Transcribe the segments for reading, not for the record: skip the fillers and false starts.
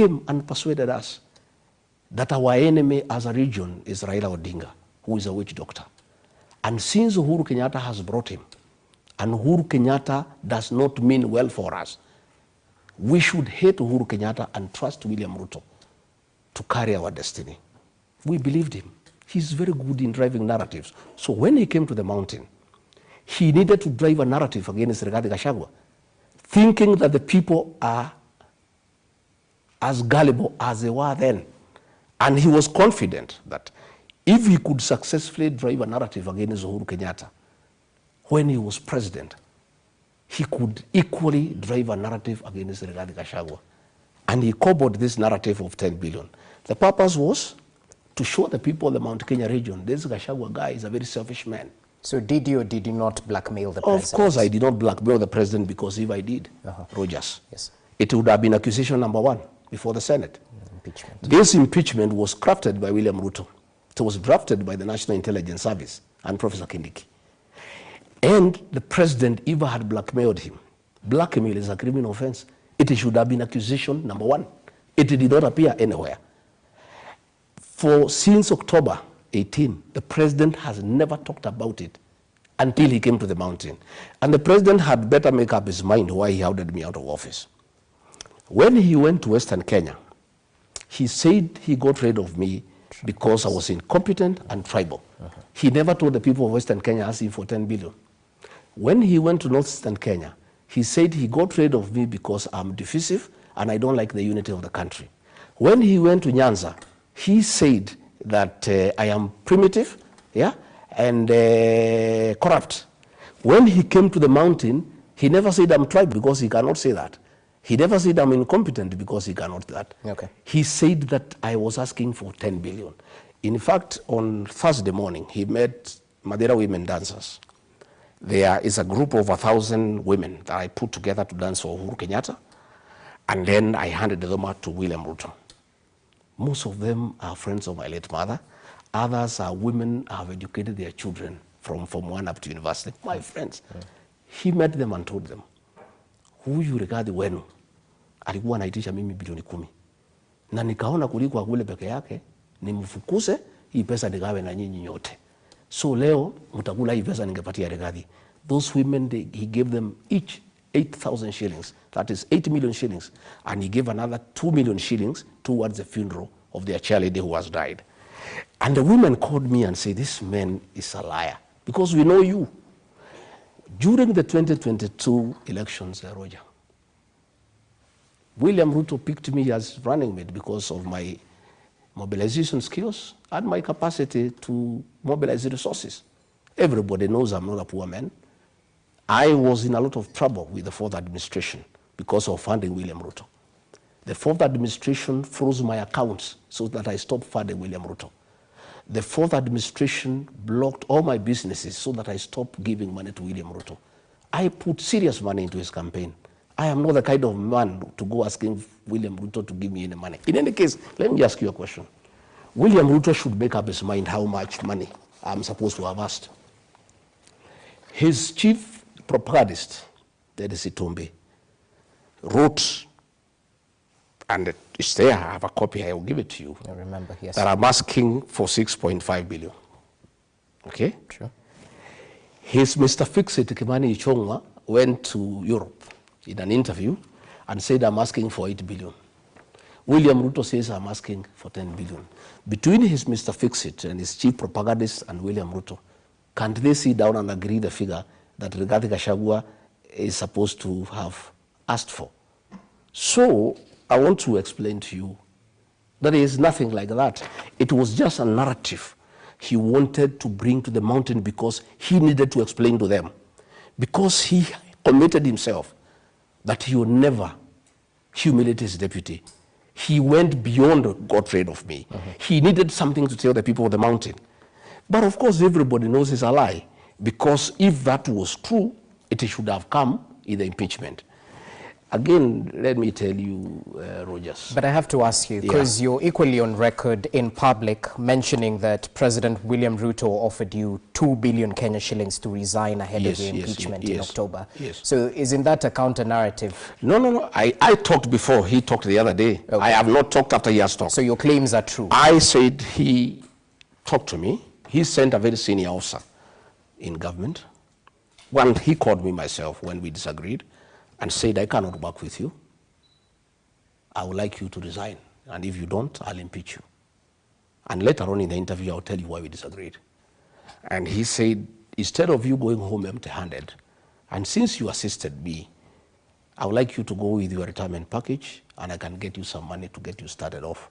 came and persuaded us that our enemy as a region is Raila Odinga, who is a witch doctor. And since Uhuru Kenyatta has brought him, and Uhuru Kenyatta does not mean well for us, we should hate Uhuru Kenyatta and trust William Ruto to carry our destiny. We believed him. He's very good in driving narratives. So when he came to the mountain, he needed to drive a narrative against Rigathi Gachagua, thinking that the people are as gullible as they were then. And he was confident that if he could successfully drive a narrative against Uhuru Kenyatta when he was president, he could equally drive a narrative against Rigathi Gachagua. And he cobbled this narrative of 10 billion. The purpose was to show the people of the Mount Kenya region, this Gachagua guy is a very selfish man. So did you or did you not blackmail the president? Of course I did not blackmail the president, because if I did, Rogers, yes, it would have been accusation number 1 before the Senate. Impeachment. This impeachment was crafted by William Ruto. It was drafted by the National Intelligence Service and Professor Kindiki. And the president even had blackmailed him. Blackmail is a criminal offense. It should have been accusation number 1. It did not appear anywhere. Since October 18, the president has never talked about it until he came to the mountain. And the president had better make up his mind why he ordered me out of office. When he went to Western Kenya, he said he got rid of me because I was incompetent and tribal. He never told the people of Western Kenya asking for 10 billion. When he went to Northeastern Kenya, he said he got rid of me because I'm divisive and I don't like the unity of the country. When he went to Nyanza, he said that I am primitive, yeah, and corrupt. When he came to the mountain, he never said I'm tribal, because he cannot say that. He never said I'm incompetent, because he cannot do that. Okay. He said that I was asking for 10 billion. In fact, on Thursday morning, he met Madeira women dancers. There is a group of 1,000 women that I put together to dance for Uhuru Kenyatta, and then I handed them out to William Ruto. Most of them are friends of my late mother. Others are women who have educated their children from Form 1 up to university. My friends. He met them and told them, huyu Rigathi wenu alikuwa anaitisha mimi bilioni 10. Na nikaona kuliko kule peke yake, nimfukuse hii pesa nigawe na nyinyi nyote. So leo mtakula hii pesa ningepatia Rigathi. Those women, he gave them each 8,000 shillings. That is 8 million shillings. And he gave another 2 million shillings towards the funeral of their charity who has died. And the women called me and said, this man is a liar, because we know you. During the 2022 elections, Roger, William Ruto picked me as running mate because of my mobilization skills and my capacity to mobilize resources. Everybody knows I'm not a poor man. I was in a lot of trouble with the fourth administration because of funding William Ruto. The fourth administration froze my accounts so that I stopped funding William Ruto. The fourth administration blocked all my businesses so that I stopped giving money to William Ruto. I put serious money into his campaign. I am not the kind of man to go asking William Ruto to give me any money. In any case, let me ask you a question. William Ruto should make up his mind how much money I'm supposed to have asked. His chief propagandist, Tedesi Tumbe, wrote, and it's there, I have a copy, I will give it to you. I remember, yes. That I'm asking for 6.5 billion. Okay? Sure. His Mr. Fix-It, Kimani Ichong'wa, went to Europe in an interview and said, I'm asking for 8 billion. William Ruto says, I'm asking for 10 billion. Between his Mr. Fix-It and his chief propagandist and William Ruto, can't they sit down and agree the figure that Rigathi Gachagua is supposed to have asked for? So I want to explain to you that there is nothing like that. It was just a narrative he wanted to bring to the mountain because he needed to explain to them. Because he committed himself that he would never humiliate his deputy. He went beyond got rid of me. He needed something to tell the people of the mountain. But of course everybody knows it's a lie, because if that was true, it should have come in the impeachment. Again, let me tell you, Rogers. But I have to ask you, because you're equally on record in public mentioning that President William Ruto offered you 2 billion Kenya shillings to resign ahead of your impeachment in October. Yes. So isn't that a counter-narrative? No. I talked before. He talked the other day. Okay. I have not talked after he has talked. So your claims are true? I said he talked to me. He sent a very senior officer in government. Well, he called me myself when we disagreed and said, I cannot work with you. I would like you to resign. And if you don't, I'll impeach you. And later on in the interview, I'll tell you why we disagreed. And he said, instead of you going home empty-handed, and since you assisted me, I would like you to go with your retirement package, and I can get you some money to get you started off,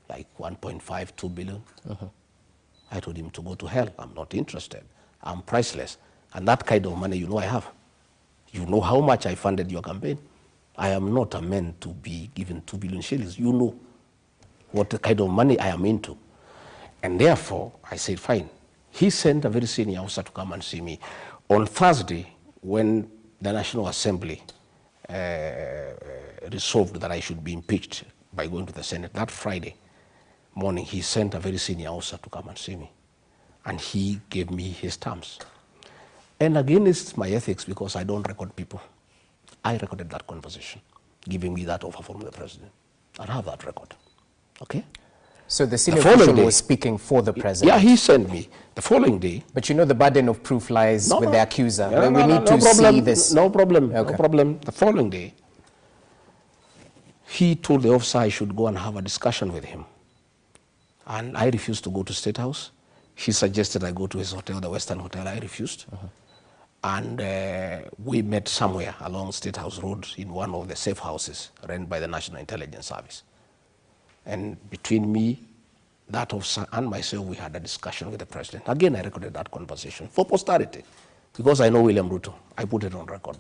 like 1.5, 2 billion. I told him to go to hell. I'm not interested. I'm priceless. And that kind of money, you know I have. You know how much I funded your campaign. I am not a man to be given 2 billion shillings. You know what kind of money I am into. And therefore, I said, fine. He sent a very senior officer to come and see me. On Thursday, when the National Assembly resolved that I should be impeached by going to the Senate, that Friday morning, he sent a very senior officer to come and see me. And he gave me his terms. And again, it's my ethics because I don't record people. I recorded that conversation, giving me that offer from the president. I have that record, okay? So the senior official was speaking for the president? Yeah, he sent me. The following day... But you know the burden of proof lies with the accuser. We need to see this. No problem, no problem. The following day, he told the officer I should go and have a discussion with him. And I refused to go to State House. He suggested I go to his hotel, the Western Hotel. I refused. And we met somewhere along State House Road in one of the safe houses run by the National Intelligence Service. And between me, that officer, and myself, we had a discussion with the president. Again, I recorded that conversation for posterity because I know William Ruto. I put it on record.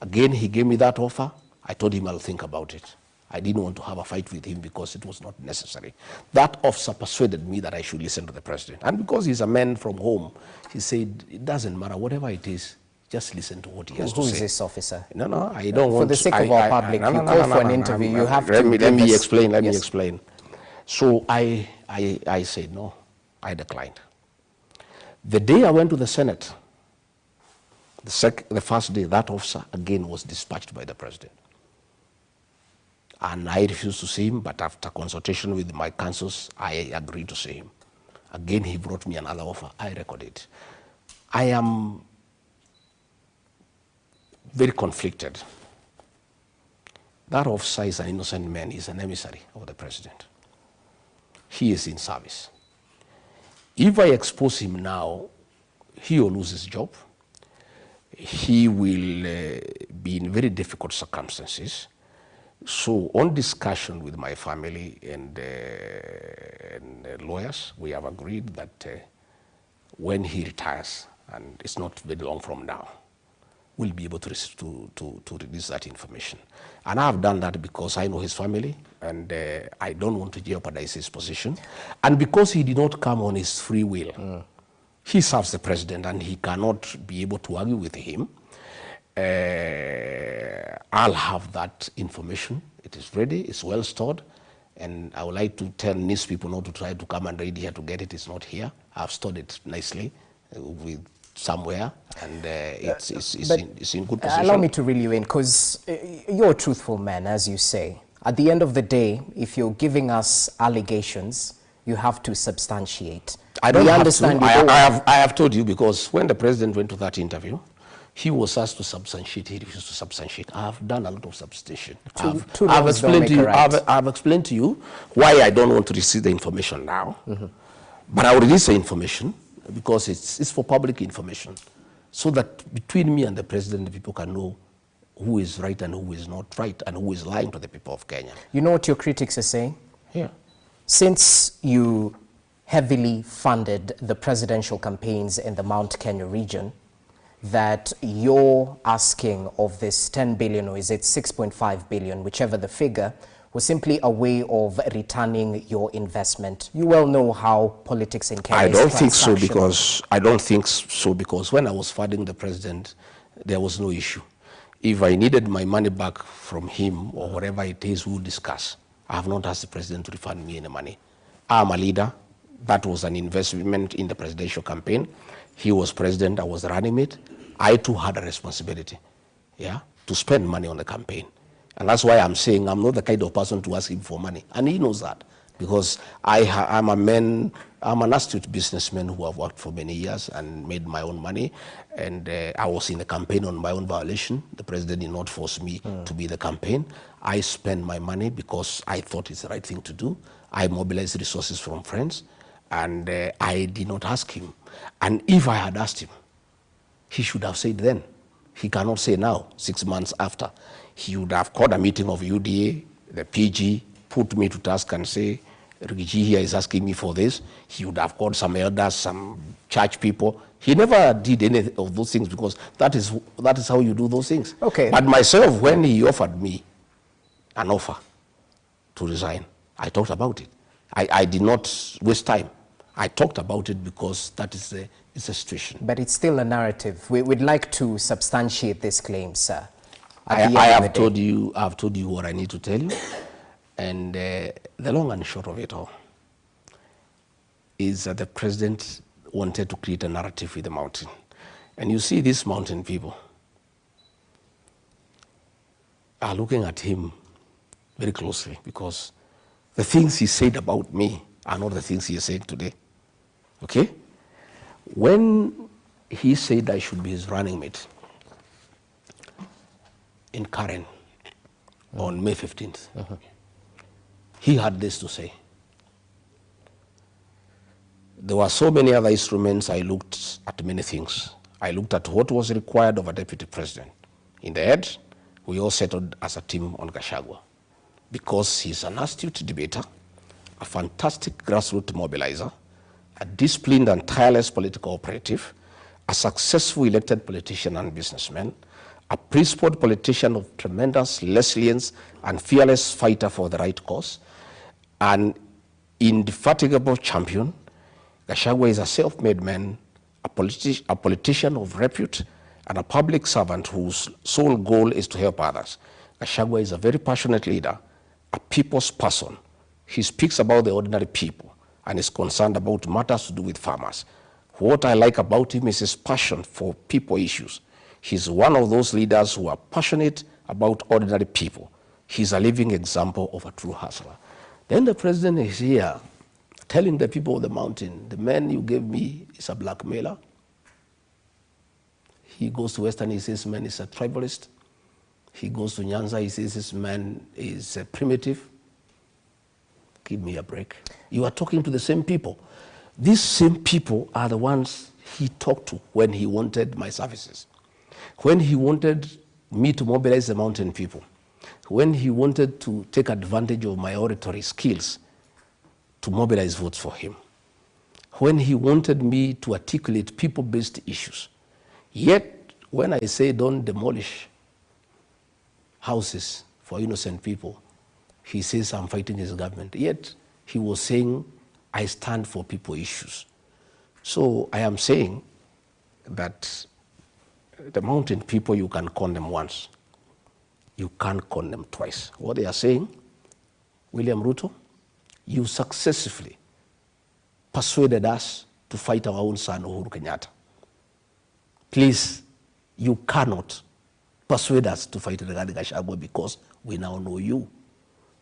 Again, he gave me that offer. I told him I'll think about it. I didn't want to have a fight with him because it was not necessary. That officer persuaded me that I should listen to the president. And because he's a man from home, he said, it doesn't matter, whatever it is, just listen to what he has to say. Who is this officer? No, I don't want to... For the sake of our public, you call for an interview, you have to... Let me explain. So I said, no, I declined. The day I went to the Senate, the first day, that officer again was dispatched by the president. And I refused to see him, but after consultation with my counsels, I agreed to see him. Again, he brought me another offer. I recorded it. I am very conflicted. That officer is an innocent man. He's an emissary of the president. He is in service. If I expose him now, he will lose his job. He will be in very difficult circumstances. So on discussion with my family and lawyers, we have agreed that when he retires, and it's not very long from now, we'll be able to release that information. And I've done that because I know his family, and I don't want to jeopardize his position. And because he did not come on his free will, he serves the president, and he cannot be able to argue with him. I'll have that information. It is ready, it's well stored, and I would like to tell these people not to try to come and raid here to get it. It's not here. I've stored it nicely with somewhere, and it's in good position. Allow me to reel you in, because you're a truthful man, as you say. At the end of the day, if you're giving us allegations, you have to substantiate. I don't understand. I have told you, because when the president went to that interview, he was asked to substantiate. He refused to substantiate. I have done a lot of substantiation. I've explained to you why I don't want to receive the information now. But I will release the information because it's for public information, so that between me and the president, the people can know who is right and who is not right, and who is lying to the people of Kenya. You know what your critics are saying? Yeah. Since you heavily funded the presidential campaigns in the Mount Kenya region, that you're asking of this 10 billion, or is it 6.5 billion, whichever the figure, was simply a way of returning your investment. You well know how politics in Kenya is transactional. I don't think so, because when I was funding the president, there was no issue. If I needed my money back from him or whatever it is we'll discuss, I have not asked the president to refund me any money. I'm a leader. That was an investment in the presidential campaign. He was president, I was running it. I too had a responsibility, yeah, to spend money on the campaign. And that's why I'm saying I'm not the kind of person to ask him for money. And he knows that, because I'm an astute businessman who have worked for many years and made my own money. And I was in the campaign on my own violation. The president did not force me to be in the campaign. I spent my money because I thought it's the right thing to do. I mobilized resources from friends, and I did not ask him. And if I had asked him, he should have said then. He cannot say now, 6 months after. He would have called a meeting of UDA, the PG, put me to task and say, Rigathi here is asking me for this. He would have called some elders, some church people. He never did any of those things, because that is how you do those things. Okay. But myself, when he offered me an offer to resign, I talked about it. I did not waste time. I talked about it because that is it's a situation. But it's still a narrative. We'd like to substantiate this claim, sir. I have told you what I need to tell you. And the long and short of it all is that the president wanted to create a narrative with the mountain. And you see, these mountain people are looking at him very closely, because the things he said about me are not the things he is saying today. Okay? When he said I should be his running mate in Karen on May 15th, he had this to say. There were so many other instruments. I looked at many things. I looked at what was required of a deputy president. In the end, we all settled as a team on Gachagua, because he's an astute debater, a fantastic grassroots mobilizer, a disciplined and tireless political operative, a successful elected politician and businessman, a principled politician of tremendous resilience and fearless fighter for the right cause, an indefatigable champion. Gachagua is a self-made man, a politician of repute, and a public servant whose sole goal is to help others. Gachagua is a very passionate leader, a people's person. He speaks about the ordinary people and is concerned about matters to do with farmers. What I like about him is his passion for people issues. He's one of those leaders who are passionate about ordinary people. He's a living example of a true hustler. Then the president is here telling the people of the mountain, the man you gave me is a blackmailer. He goes to Western, he says man is a tribalist. He goes to Nyanza, he says this man is a primitive. Give me a break. You are talking to the same people. These same people are the ones he talked to when he wanted my services, when he wanted me to mobilize the mountain people, when he wanted to take advantage of my oratory skills to mobilize votes for him, when he wanted me to articulate people-based issues. Yet, when I say don't demolish houses for innocent people, he says I'm fighting his government. Yet, he was saying I stand for people issues. So I am saying that the mountain people, you can condemn once. You can't condemn twice. What they are saying, William Ruto, you successfully persuaded us to fight our own son, Uhuru Kenyatta. Please, you cannot persuade us to fight Rigathi Gachagua, because we now know you.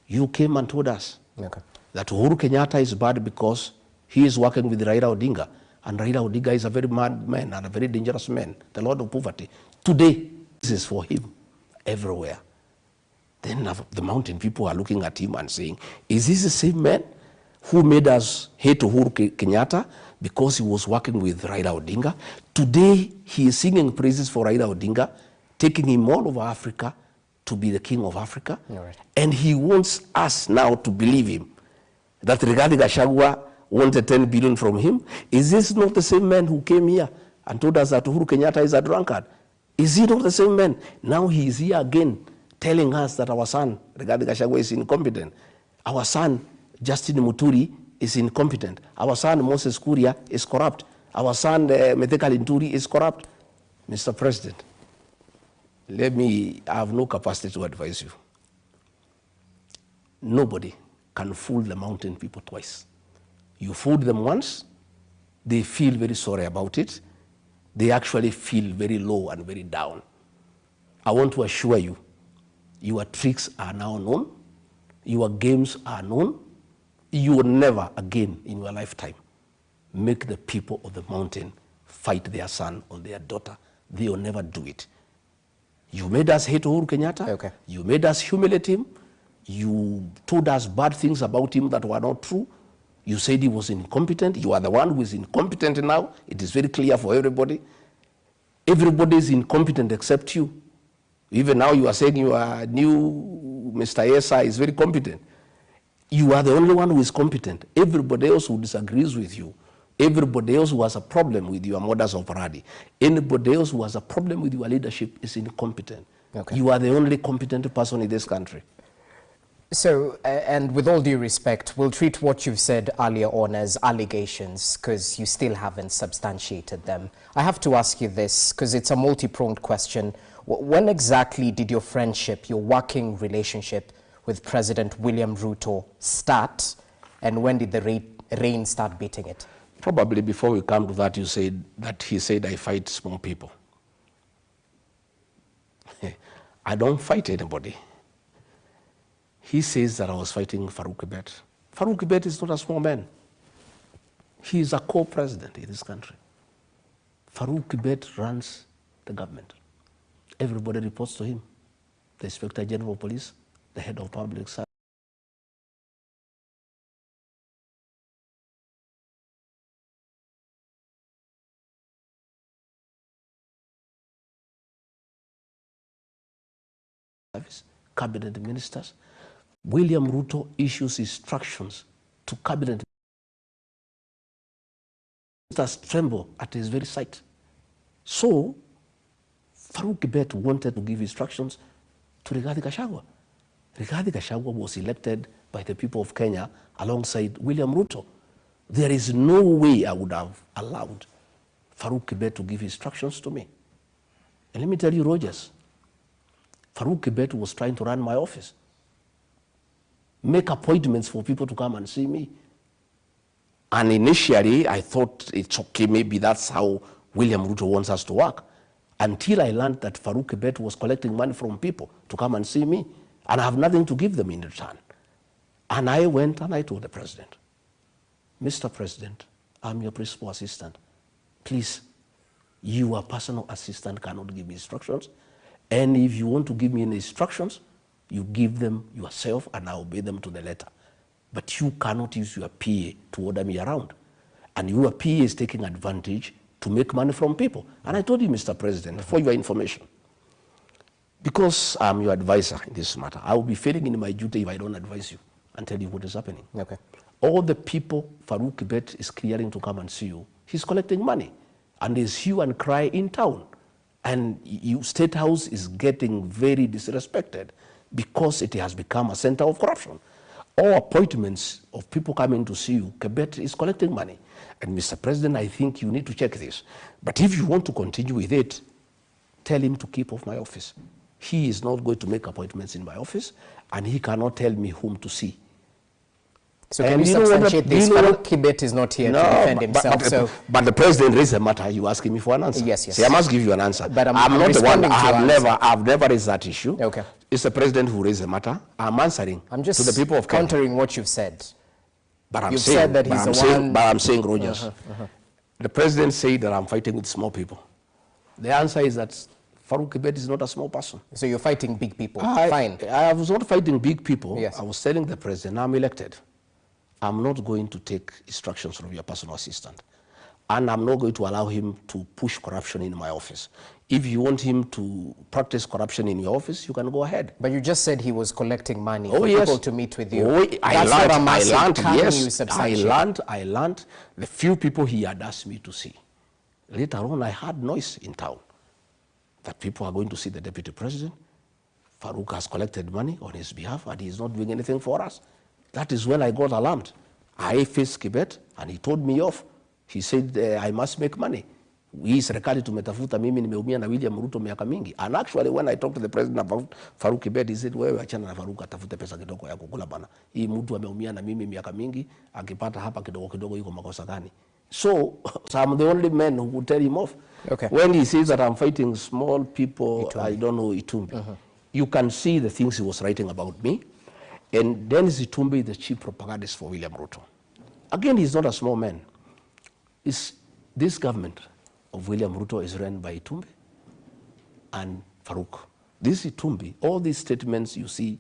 You came and told us that Uhuru Kenyatta is bad because he is working with Raila Odinga. And Raila Odinga is a very mad man and a very dangerous man, the Lord of Poverty. Today, this is for him everywhere. Then the mountain people are looking at him and saying, is this the same man who made us hate Uhuru Kenyatta because he was working with Raila Odinga? Today, he is singing praises for Raila Odinga, taking him all over Africa to be the king of Africa. Right. And he wants us now to believe him, that Rigathi Gachagua wanted 10 billion from him. Is this not the same man who came here and told us that Uhuru Kenyatta is a drunkard? Is he not the same man? Now he is here again telling us that our son, Rigathi Gachagua, is incompetent. Our son, Justin Muturi, is incompetent. Our son, Moses Kuria, is corrupt. Our son, Methekal Inturi, is corrupt. Mr. President, I have no capacity to advise you. Nobody can fool the mountain people twice. You fooled them once, they feel very sorry about it. They actually feel very low and very down. I want to assure you, your tricks are now known, your games are known. You will never again in your lifetime make the people of the mountain fight their son or their daughter. They will never do it. You made us hate Uhuru Kenyatta. Okay. You made us humiliate him. You told us bad things about him that were not true. You said he was incompetent. You are the one who is incompetent now. It is very clear for everybody. Everybody is incompetent except you. Even now you are saying your new Mr. Esa is very competent. You are the only one who is competent. Everybody else who disagrees with you, everybody else who has a problem with your modus operandi, anybody else who has a problem with your leadership is incompetent. Okay. You are the only competent person in this country. So, and with all due respect, we'll treat what you've said earlier on as allegations because you still haven't substantiated them. I have to ask you this because it's a multi-pronged question. When exactly did your friendship, your working relationship with President William Ruto start, and when did the rain start beating it? Probably before we come to that, you said that he said I fight small people. I don't fight anybody. He says that I was fighting Faruk Kibet. Faruk Kibet is not a small man. He is a co-president in this country. Faruk Kibet runs the government. Everybody reports to him. The Inspector General of Police, the head of public service. Cabinet ministers. William Ruto issues instructions to cabinet ministers tremble at his very sight. So, Faruk Kibet wanted to give instructions to Rigathi Gachagua. Rigathi Gachagua was elected by the people of Kenya alongside William Ruto. There is no way I would have allowed Faruk Kibet to give instructions to me. And let me tell you, Rogers, Faruk Kibet was trying to run my office, make appointments for people to come and see me. And initially, I thought it's okay, maybe that's how William Ruto wants us to work, until I learned that Faruk Kibet was collecting money from people to come and see me, and I have nothing to give them in return. And I went and I told the president, Mr. President, I'm your principal assistant. Please, your personal assistant cannot give me instructions. And if you want to give me any instructions, you give them yourself and I obey them to the letter. But you cannot use your PA to order me around. And your PA is taking advantage to make money from people. And I told you, Mr. President, for your information, because I'm your advisor in this matter, I will be failing in my duty if I don't advise you and tell you what is happening. Okay. All the people Faruk Kibet is clearing to come and see you, he's collecting money. And there's hue and cry in town. And State House is getting very disrespected because it has become a center of corruption. All appointments of people coming to see you, Kibet is collecting money. And Mr. President, I think you need to check this. But if you want to continue with it, tell him to keep off my office. He is not going to make appointments in my office, and he cannot tell me whom to see. So can you substantiate this? Faruk Kibet is not here to defend himself. But the president raised a matter. You asking me for an answer? Yes, yes. See, I must give you an answer. But I'm not the one. I've never raised that issue. Okay. It's the president who raised the matter. I'm answering to the people of Kenya. Countering what you've said. But I'm you've saying, said that he's the one. But I'm saying, Rogers, the president said that I'm fighting with small people. The answer is that Faruk Kibet is not a small person. So you're fighting big people. Fine. I was not fighting big people. Yes. I was telling the president, I'm elected. I'm not going to take instructions from your personal assistant. And I'm not going to allow him to push corruption in my office. If you want him to practice corruption in your office, you can go ahead. But you just said he was collecting money for people to meet with you. I learned the few people he had asked me to see. Later on, I heard noise in town that people are going to see the deputy president. Faruk has collected money on his behalf and he's not doing anything for us. That is when I got alarmed. I faced Kibet and he told me off. He said, I must make money. Hii serikali tumetafuta, mimi nimeumia na William Ruto miaka mingi. And actually when I talked to the president about Faruk Kibet, he said, wewe achana na Faruk, atafute pesa kidogo ya kukula bana. Hii mtu ameumia na mimi miaka mingi, akipata hapa kidogo kidogo yuko makosa gani? So I'm the only man who would tell him off. Okay. When he says that I'm fighting small people, Itumbi. I don't know Itumbi. You can see the things he was writing about me. And Dennis Itumbi, the chief propagandist for William Ruto. Again, he's not a small man. This government of William Ruto is run by Itumbi and Faruk. This Itumbi, all these statements you see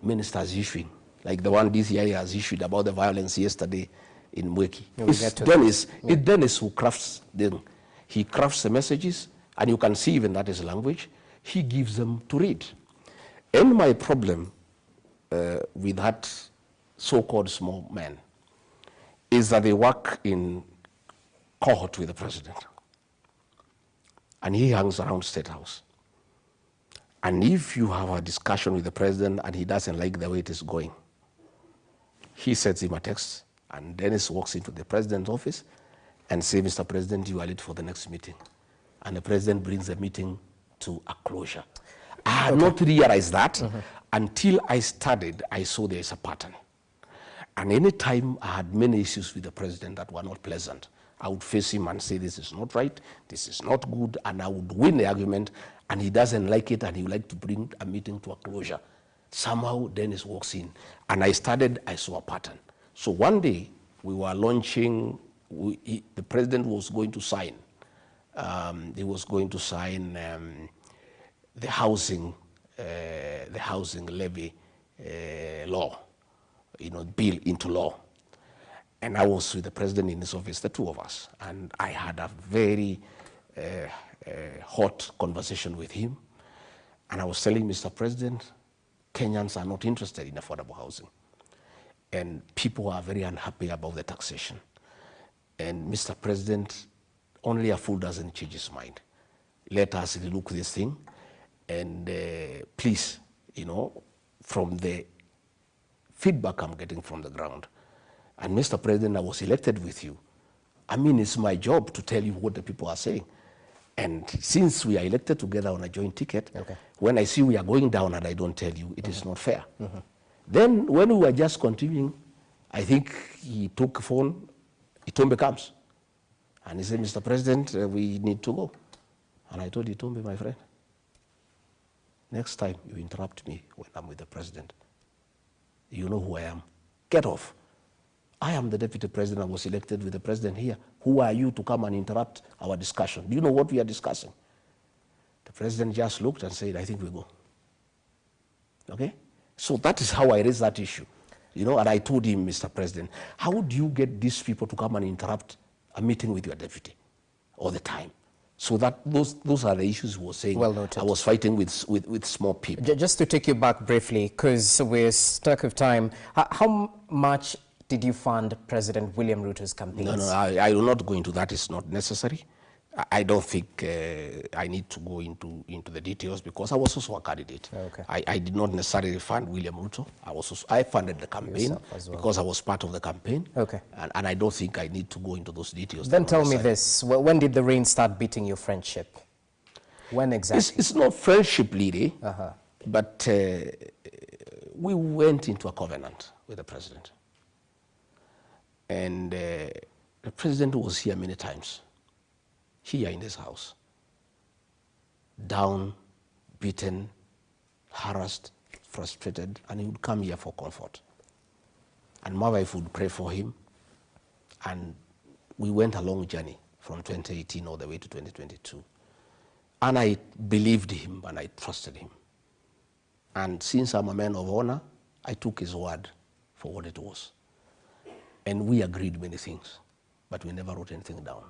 ministers issuing, like the one DCI has issued about the violence yesterday in Mweki. It's Dennis who crafts them. He crafts the messages, and you can see even that is language. He gives them to read. And my problem with that so-called small man is that they work in cohort with the president. And he hangs around State House. And if you have a discussion with the president and he doesn't like the way it is going, he sends him a text, and Dennis walks into the president's office and says, Mr. President, you are late for the next meeting. And the president brings the meeting to a closure. I had not realized that until I studied. I saw there is a pattern. And any time I had many issues with the president that were not pleasant, I would face him and say, this is not right, this is not good, and I would win the argument, and he doesn't like it, and he would like to bring a meeting to a closure. Somehow Dennis walks in, and I saw a pattern. So one day, we were launching, the president was going to sign, he was going to sign the housing levy law, bill into law. And I was with the president in his office, the two of us, and I had a very hot conversation with him. And I was telling Mr. President, Kenyans are not interested in affordable housing. And people are very unhappy about the taxation. And Mr. President, only a fool doesn't change his mind. Let us look this thing, and please, from the feedback I'm getting from the ground, and Mr. President, I was elected with you. I mean, it's my job to tell you what the people are saying. And since we are elected together on a joint ticket, when I see we are going down and I don't tell you, it is not fair. Then when we were just continuing, I think he took a phone, Itumbi comes. And he said, Mr. President, we need to go. And I told Itumbi, my friend, next time you interrupt me when I'm with the president, you know who I am. Get off. I am the deputy president. I was elected with the president here. Who are you to come and interrupt our discussion? Do you know what we are discussing? The president just looked and said, I think we go. Okay? So that is how I raised that issue. And I told him, Mr. President, how do you get these people to come and interrupt a meeting with your deputy all the time? So that those are the issues we were saying. Well noted. I was fighting with small people. Just to take you back briefly, because we're stuck of time, how much did you fund President William Ruto's campaigns? No, I will not go into that. It's not necessary. I don't think I need to go into the details, because I was also a candidate. I did not necessarily fund William Ruto. I funded the campaign because I was part of the campaign. And I don't think I need to go into those details. Then tell me this, when did the rain start beating your friendship? When exactly? It's not friendship, Lily, but we went into a covenant with the president. And the president was here many times, here in this house, down, beaten, harassed, frustrated, and he would come here for comfort. And my wife would pray for him, and we went a long journey from 2018 all the way to 2022. And I believed him and I trusted him. And since I'm a man of honor, I took his word for what it was. And we agreed many things, but we never wrote anything down.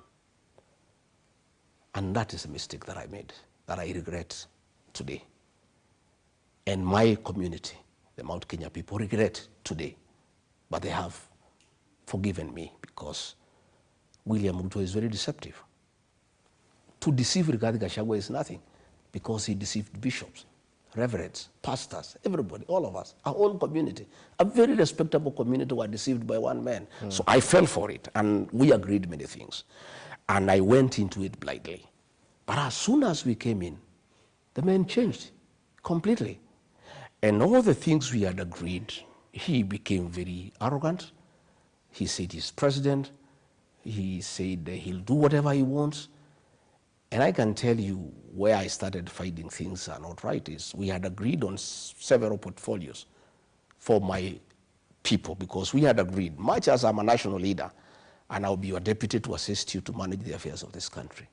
And that is a mistake that I made, that I regret today. And my community, the Mount Kenya people, regret today. But they have forgiven me, because William Ruto is very deceptive. To deceive Rigathi Gachagua is nothing, because he deceived bishops. reverends, pastors, everybody, all of us, our own community, a very respectable community were deceived by one man. So I fell for it, and we agreed many things. And I went into it blindly. But as soon as we came in, the man changed completely. And all the things we had agreed, he became very arrogant. He said he's president. He said he'll do whatever he wants. And I can tell you where I started finding things are not right is we had agreed on several portfolios for my people, because we had agreed, much as I'm a national leader and I'll be your deputy to assist you to manage the affairs of this country,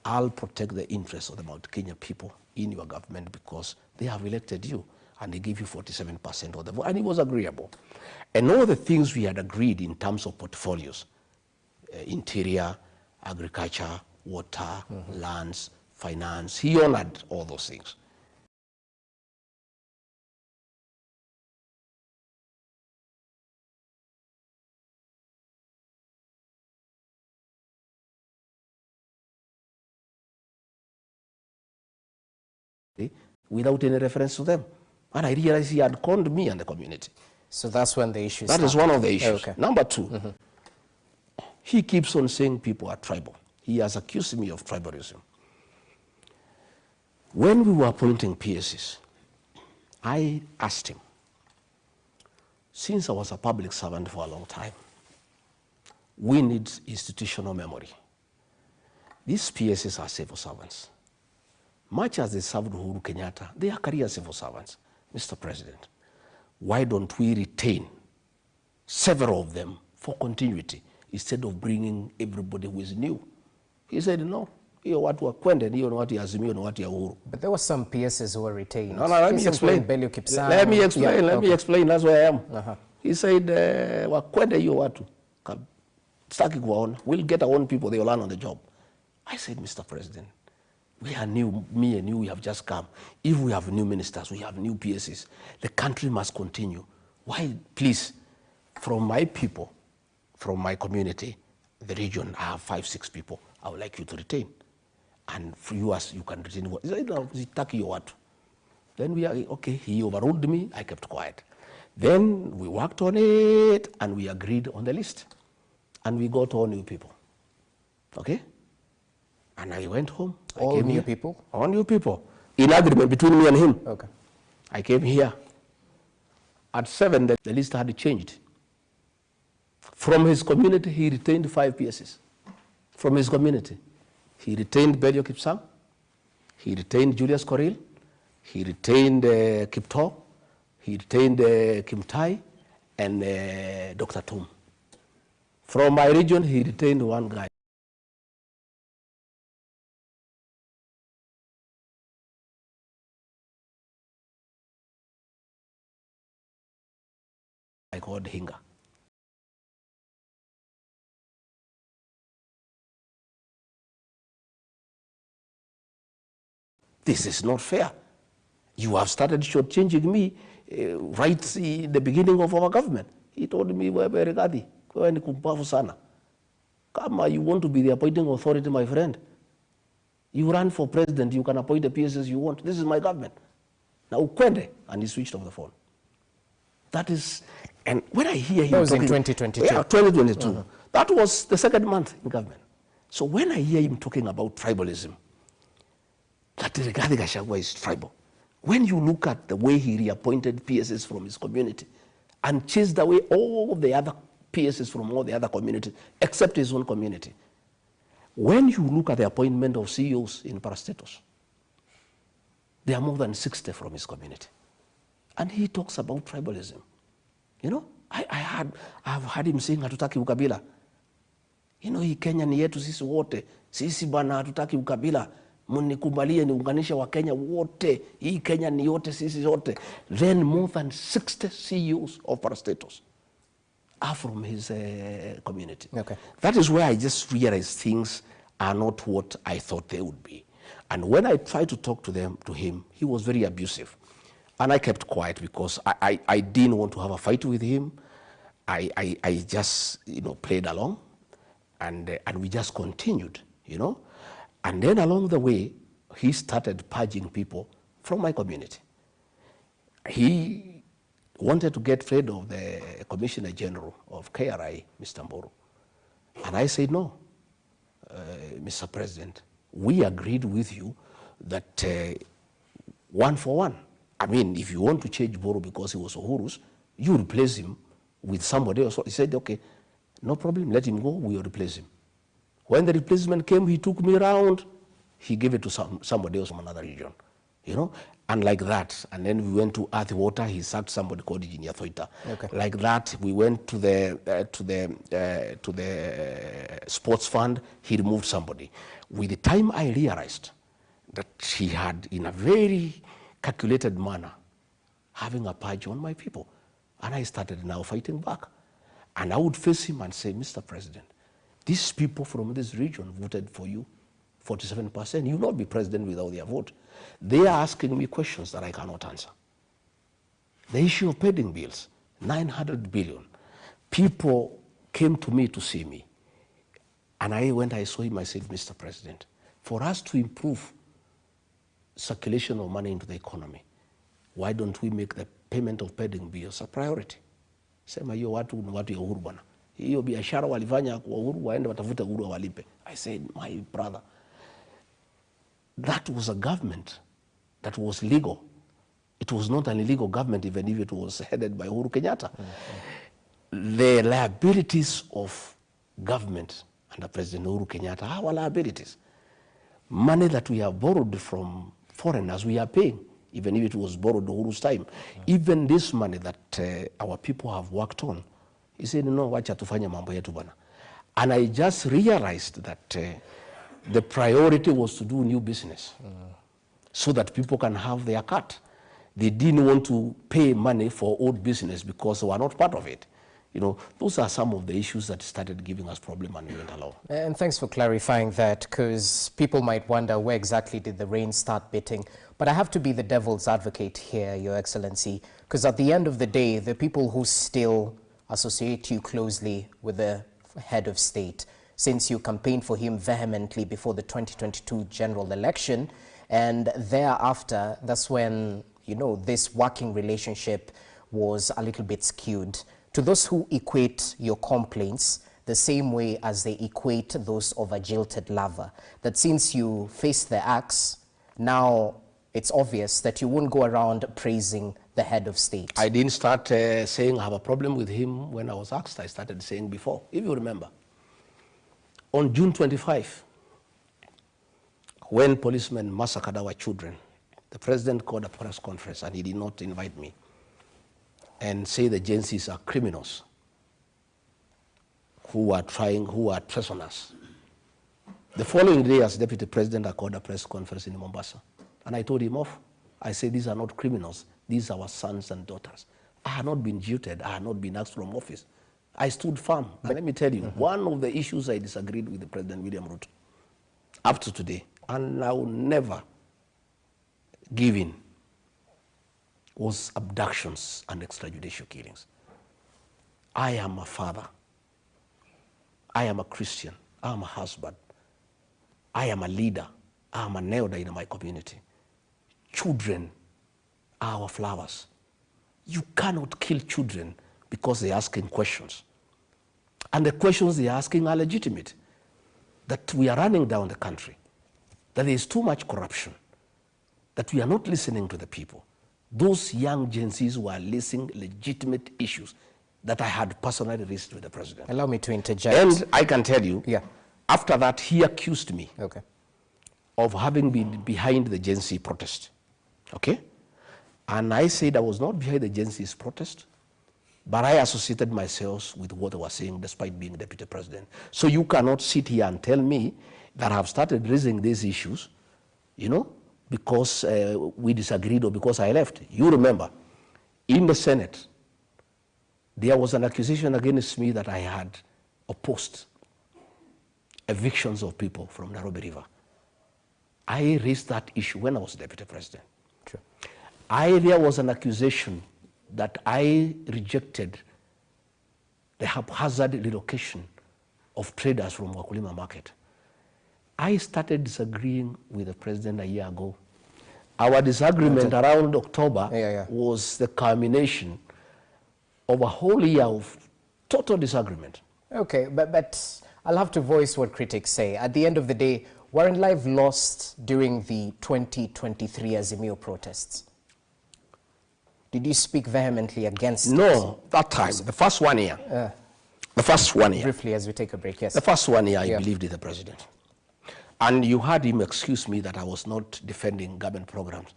I'll protect the interests of the Mount Kenya people in your government because they have elected you and they give you 47% of the vote. And it was agreeable. And all the things we had agreed in terms of portfolios, interior, agriculture, water, lands, finance, he honored all those things. Without any reference to them. And I realized he had conned me and the community. So that's when the issue started. That is one of the issues. Okay. Number two, he keeps on saying people are tribal. He has accused me of tribalism. When we were appointing PSs, I asked him, since I was a public servant for a long time, we need institutional memory. These PSs are civil servants. Much as they served Uhuru Kenyatta, they are career civil servants. Mr. President, why don't we retain several of them for continuity instead of bringing everybody who is new? He said, no, hiyo watu wa kwende, hiyo ni watu ya Azimio, ni watu ya Uhuru. But there were some PSs who were retained. No, let me explain. Let me explain, let me explain, that's where I am. He said, wa kwende hiyo watu, sitaki kuwaona, we'll get our own people, they will learn on the job. I said, Mr. President, we are new, me and you, we have just come. If we have new ministers, we have new PSs, the country must continue. Why, please, from my people, from my community, the region, I have 5-6 people I would like you to retain. And for you, as you can retain what? Then we are, okay, he overruled me, I kept quiet. Then we worked on it, and we agreed on the list. And we got all new people, okay? And I went home. All new people? All new people. In agreement between me and him. Okay. I came here. At 7, the list had changed. From his community, he retained 5 PSs. From his community. He retained Belio Kipsang. He retained Julius Koril. He retained Kipto. He retained Kimtai and Dr. Tum. From my region, he retained one guy. Called Hinga. This is not fair. You have started shortchanging me right in the beginning of our government. He told me, Rigathi, kama you want to be the appointing authority, my friend, you run for president, you can appoint the PSs you want. This is my government. Now, ukwende, and he switched off the phone. That is, and when I hear him that was talking, in 2022. Yeah, 2022. That was the second month in government. So when I hear him talking about tribalism, that Rigathi Gachagua is tribal. When you look at the way he reappointed PSs from his community and chased away all the other PSs from all the other communities, except his own community. When you look at the appointment of CEOs in parastatus, there are more than 60 from his community. And he talks about tribalism. You know, I've heard him saying hatutaki ukabila. You know, hii Kenya ni yetu sisi wote. Sisi bana hatutaki ukabila. Munikubalie niunganishe wa Kenya wote. Hii Kenya ni yote sisi yote. Then more than 60 CEOs of parastatus are from his community. Okay. That is where I just realized things are not what I thought they would be. And when I tried to talk to him, he was very abusive. And I kept quiet because I didn't want to have a fight with him. I just, you know, played along, and we just continued, you know. And then along the way, he started purging people from my community. He wanted to get rid of the Commissioner General of KRI, Mr. Mburu. And I said, no, Mr. President, we agreed with you that 1 for 1. I mean, if you want to change Mburu because he was Uhuru's, you replace him with somebody else. He said, okay, no problem, let him go, we'll replace him. When the replacement came, he took me around, he gave it to somebody else from another region, you know, and like that. And then we went to Earth Water, he sacked somebody called Engineer Thoita. Okay. Like that, we went to the sports fund, he removed somebody. With the time I realized that he had, in a very calculated manner, having a purge on my people. And I started now fighting back. And I would face him and say, Mr. President, these people from this region voted for you, 47%. You will not be president without their vote. They are asking me questions that I cannot answer. The issue of pending bills, 900 billion. People came to me to see me. And I saw him, I said, Mr. President, for us to improve circulation of money into the economy, why don't we make the payment of pending bills a priority? Sema hiyo watu ni watu ya Uhuru bwana. Hiyo biashara walifanya kwa Uhuru, waende watafute Uhuru walipe. I said, my brother, that was a government that was legal. It was not an illegal government, even if it was headed by Uhuru Kenyatta. Mm-hmm. The liabilities of government under President Uhuru Kenyatta are our liabilities. Money that we have borrowed from foreigners, we are paying, even if it was borrowed Uhuru's time. Mm-hmm. Even this money that our people have worked on, he said, no, wacha tufanye mambo yetu bana. And I just realized that the priority was to do new business so that people can have their cut. They didn't want to pay money for old business because they were not part of it. You know, those are some of the issues that started giving us problem and we went along. And thanks for clarifying that, because people might wonder where exactly did the rain start beating. But I have to be the devil's advocate here, Your Excellency, because at the end of the day, the people who still associate you closely with the head of state, since you campaigned for him vehemently before the 2022 general election, and thereafter, that's when, you know, this working relationship was a little bit skewed. To those who equate your complaints the same way as they equate those of a jilted lover, that since you faced the axe, now it's obvious that you won't go around praising the head of state. I didn't start saying I have a problem with him when I was asked. I started saying before, if you remember. On June 25, when policemen massacred our children, the president called a press conference and he did not invite me and say the agencies are criminals who are treason us. The following day, as deputy president, I called a press conference in Mombasa. And I told him off. I said, these are not criminals. These are our sons and daughters. I had not been jilted. I had not been asked from office. I stood firm. But let me tell you, one of the issues I disagreed with the President William Ruto up to today, and I will never give in, was abductions and extrajudicial killings. I am a father. I am a Christian. I am a husband. I am a leader. I am an elder in my community. Children are our flowers. You cannot kill children because they're asking questions. And the questions they're asking are legitimate. That we are running down the country, that there is too much corruption, that we are not listening to the people. Those young Gen Zs were raising legitimate issues that I had personally raised with the president. Allow me to interject. And I can tell you, after that, he accused me of having been behind the Gen Z protest. Okay? And I said I was not behind the Gen Z's protest, but I associated myself with what they were saying despite being deputy president. So you cannot sit here and tell me that I have started raising these issues, you know, because we disagreed or because I left. You remember, in the Senate, there was an accusation against me that I had opposed evictions of people from Nairobi River. I raised that issue when I was deputy president. True. There was an accusation that I rejected the haphazard relocation of traders from Wakulima market. I started disagreeing with the president a year ago. Our disagreement around October Yeah. was the culmination of a whole year of total disagreement. Okay, but I'll have to voice what critics say. At the end of the day, Warren Live lost during the 2023 Azimio protests. Did you speak vehemently against it? No, that time, the first 1 year. The first 1 year. Briefly, as we take a break, yes. The first 1 year, I believed in the president. And you heard him excuse me that I was not defending government programs.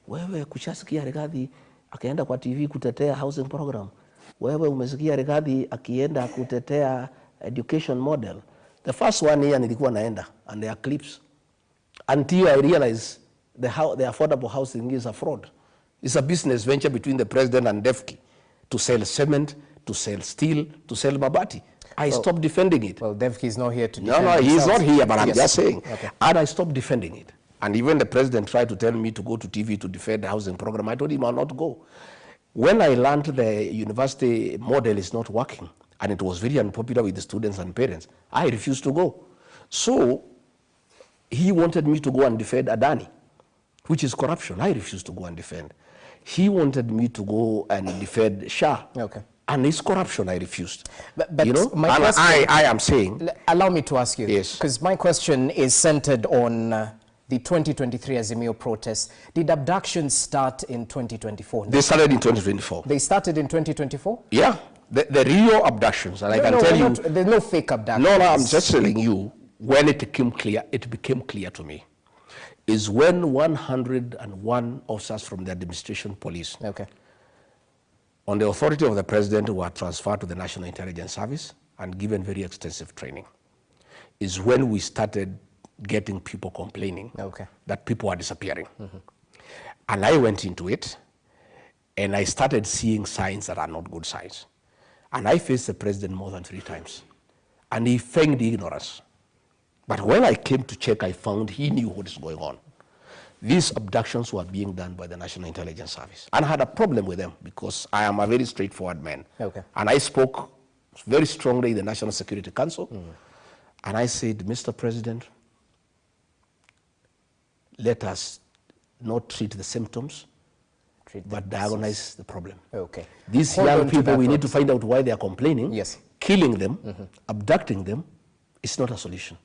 Wewe kushasikia Rigathi akienda kwa TV kutetea housing program. Wewe umesikia Rigathi akienda kutetea education model. The first 1 year nilikuwa naenda, and there are clips. Until I realized the affordable housing is a fraud. It's a business venture between the president and DEFCI to sell cement, to sell steel, to sell mabati. I stopped defending it. Well, DEFCI is not here to defend No, he's not here, but I'm just saying. Okay. And I stopped defending it. And even the president tried to tell me to go to TV to defend the housing program. I told him I'll not go. When I learned the university model is not working, and it was very unpopular with the students and parents, I refused to go. So he wanted me to go and defend Adani, which is corruption. I refused to go and defend. He wanted me to go and defend Shah. Okay. And it's corruption, I refused. But you know, my and question, I am saying... Allow me to ask you, yes, because my question is centered on the 2023 Azimio protests. Did abductions start in 2024? They started in 2024. They started in 2024? Yeah, the real abductions, and I can tell you... There's no fake abductions. No, I'm just telling you, when it became clear to me, is when 101 officers from the administration police, okay, on the authority of the president, were transferred to the National Intelligence Service and given very extensive training, is when we started getting people complaining that people are disappearing. And I went into it, and I started seeing signs that are not good signs. And I faced the president more than 3 times, and he feigned ignorance. But when I came to check, I found he knew what is going on. These abductions were being done by the National Intelligence Service. And I had a problem with them because I am a very straightforward man. Okay. And I spoke very strongly in the National Security Council. And I said, Mr. President, let us not treat the symptoms, but diagnose the problem. Okay. These young people, we need to find out why they are complaining. Yes. Killing them, abducting them, is not a solution.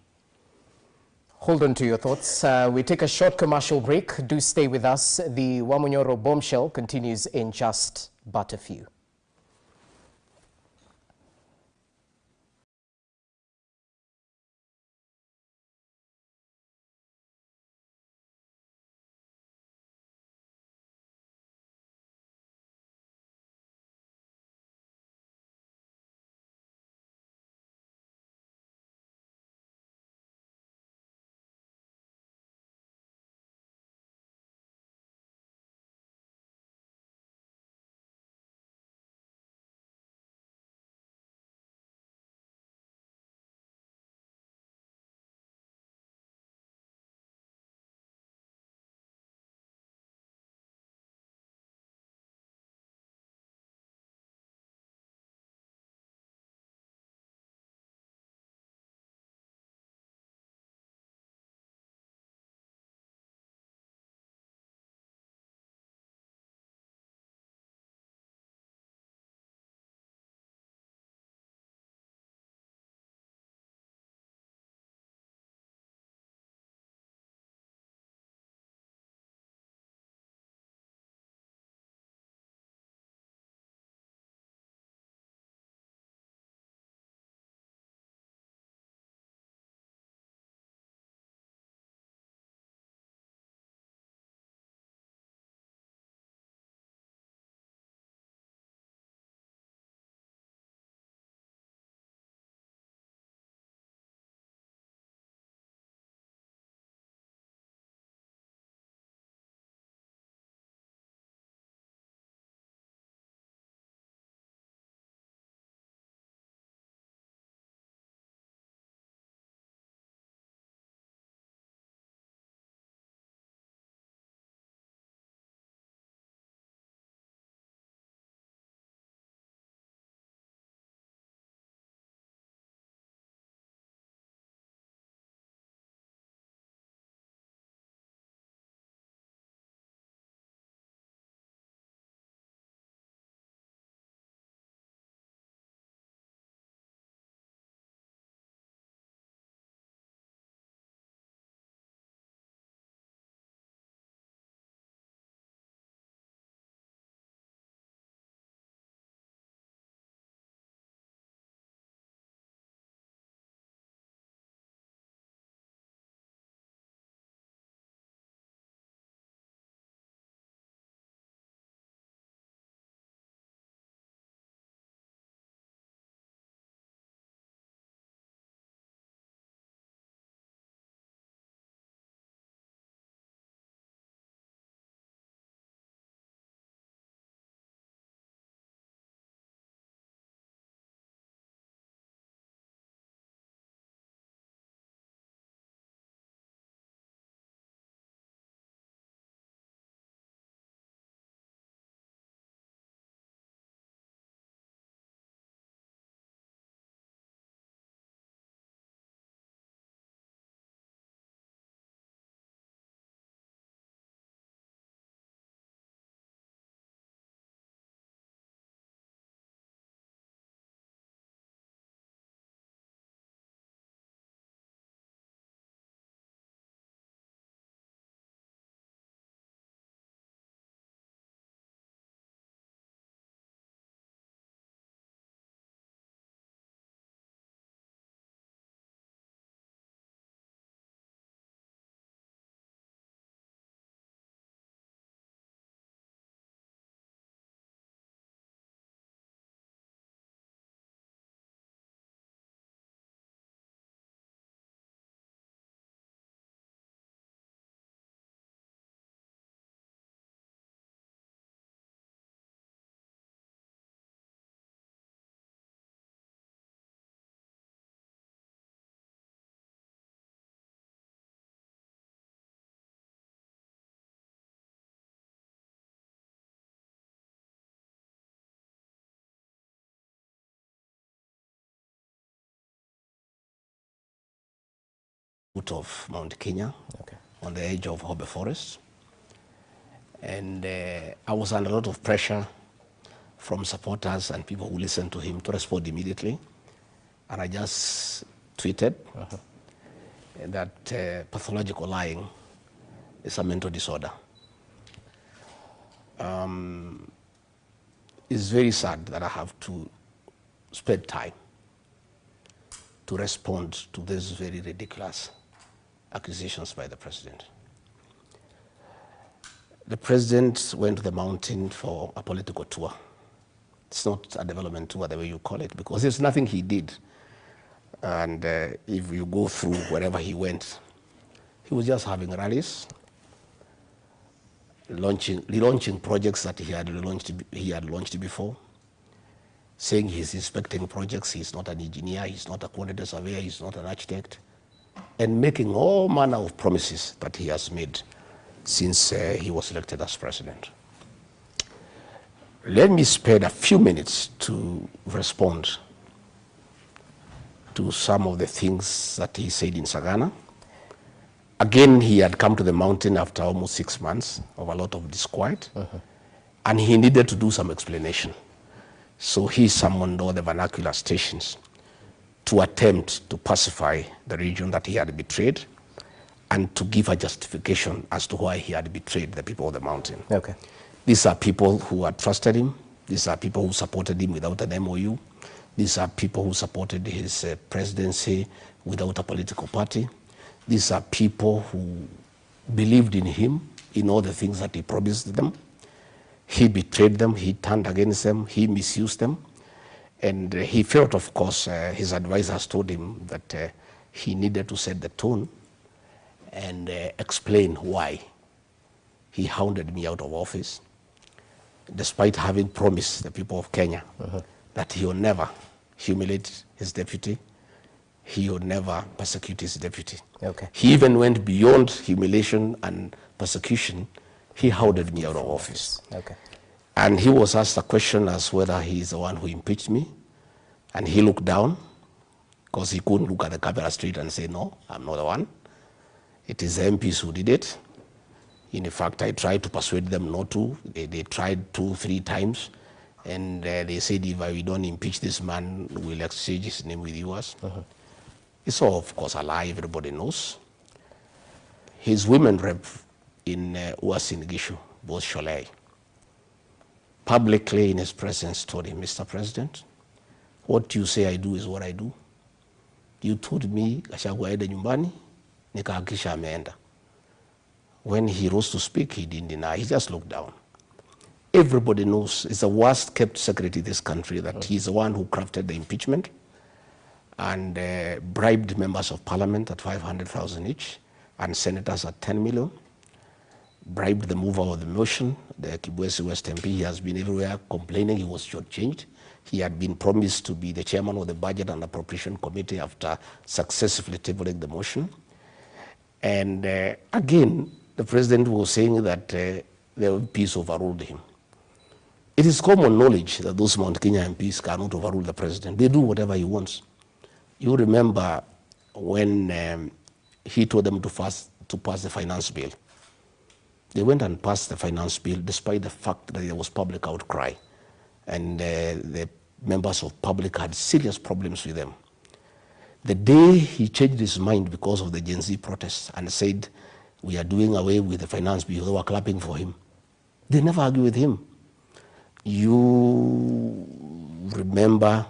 Hold on to your thoughts. We take a short commercial break. Do stay with us. The Wamunyoro bombshell continues in just but a few. out of Mount Kenya, on the edge of Hobe Forest. And I was under a lot of pressure from supporters and people who listened to him to respond immediately. And I just tweeted that pathological lying is a mental disorder. It's very sad that I have to spend time to respond to these very ridiculous accusations by the president. The president went to the mountain for a political tour. It's not a development tour the way you call it, because there's nothing he did. And if you go through wherever he went, he was just having rallies, relaunching projects that he had launched before, saying he's inspecting projects, he's not an engineer, he's not a quantity surveyor, he's not an architect, and making all manner of promises that he has made since he was elected as president. Let me spend a few minutes to respond to some of the things that he said in Sagana. Again, he had come to the mountain after almost 6 months of a lot of disquiet, and he needed to do some explanation. So he summoned all the vernacular stations to attempt to pacify the region that he had betrayed and to give a justification as to why he had betrayed the people of the mountain. Okay. These are people who had trusted him. These are people who supported him without an MOU. These are people who supported his presidency without a political party. These are people who believed in him, in all the things that he promised them. He betrayed them, he turned against them, he misused them. And he felt, of course, his advisors told him that he needed to set the tone and explain why he hounded me out of office, despite having promised the people of Kenya that he will never humiliate his deputy, he would never persecute his deputy. Okay. He even went beyond humiliation and persecution. He hounded me out of office. Okay. And he was asked a question as whether he is the one who impeached me. And he looked down, because he couldn't look at the camera straight and say, no, I'm not the one. It is the MPs who did it. In fact, I tried to persuade them not to. They tried 2-3 times. And they said, if we don't impeach this man, we'll exchange his name with yours. It's all, of course, a lie. Everybody knows. His women rep in Uasin Gishu, both Sholei, publicly in his presence told him, Mr. President, what you say I do is what I do. You told me Gachagua aende nyumbani, nikahakikisha ameenda. When he rose to speak, he didn't deny. He just looked down. Everybody knows it's the worst kept secret in this country that he's the one who crafted the impeachment and bribed members of parliament at 500,000 each and senators at 10 million, bribed the mover of the motion, the Kibwezi West MP. He has been everywhere complaining he was shortchanged. He had been promised to be the chairman of the Budget and Appropriation Committee after successfully tabling the motion. And again, the president was saying that the MPs overruled him. It is common knowledge that those Mount Kenya MPs cannot overrule the president. They do whatever he wants. You remember when he told them to pass the finance bill. They went and passed the finance bill despite the fact that there was public outcry. And the members of public had serious problems with them. The day he changed his mind because of the Gen Z protests and said, we are doing away with the finance bill, they were clapping for him. They never argue with him. You remember,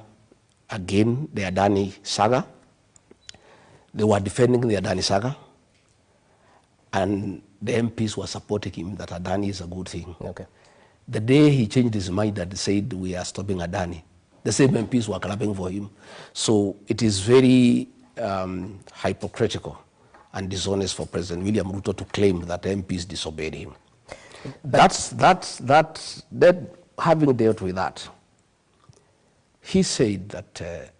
again, the Adani saga. They were defending the Adani saga, and the MPs were supporting him that Adani is a good thing. Okay. The day he changed his mind and said, we are stopping Adani, the same MPs were clapping for him. So it is very hypocritical and dishonest for President William Ruto to claim that MPs disobeyed him. That having dealt with that, he said that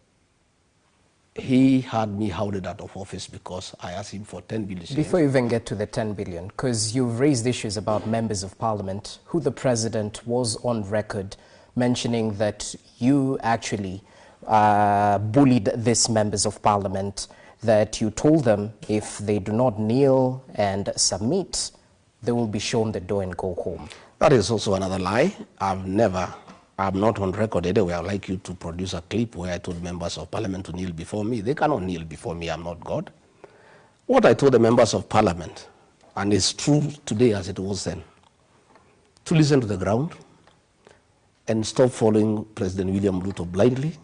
he had me hounded out of office because I asked him for 10 billion. Before you even get to the 10 billion, because you've raised issues about members of parliament, who the president was on record mentioning that you actually bullied these members of parliament, that you told them if they do not kneel and submit, they will be shown the door and go home. That is also another lie. I'm not on record anyway. I'd like you to produce a clip where I told members of parliament to kneel before me. They cannot kneel before me. I'm not God. What I told the members of parliament, and it's true today as it was then, to listen to the ground and stop following President William Ruto blindly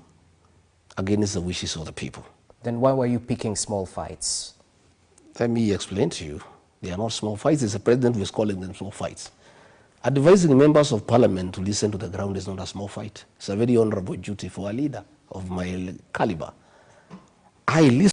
against the wishes of the people. Then why were you picking small fights? Let me explain to you. They are not small fights. It's the president who is calling them small fights. Advising members of parliament to listen to the ground is not a small fight. It's a very honorable duty for a leader of my caliber. I listen.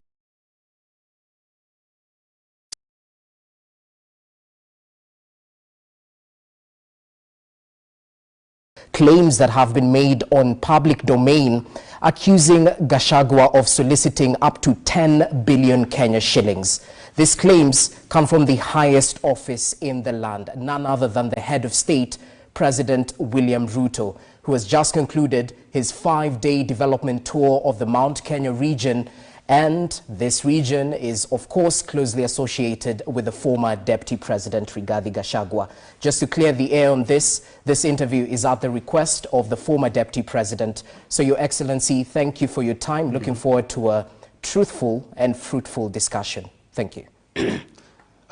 Claims that have been made on public domain accusing Gachagua of soliciting up to 10 billion Kenya shillings. These claims come from the highest office in the land, none other than the head of state, President William Ruto, who has just concluded his 5-day development tour of the Mount Kenya region. And this region is, of course, closely associated with the former Deputy President Rigathi Gachagua. Just to clear the air on this interview is at the request of the former Deputy President. So, Your Excellency, thank you for your time. Looking forward to a truthful and fruitful discussion. Thank you.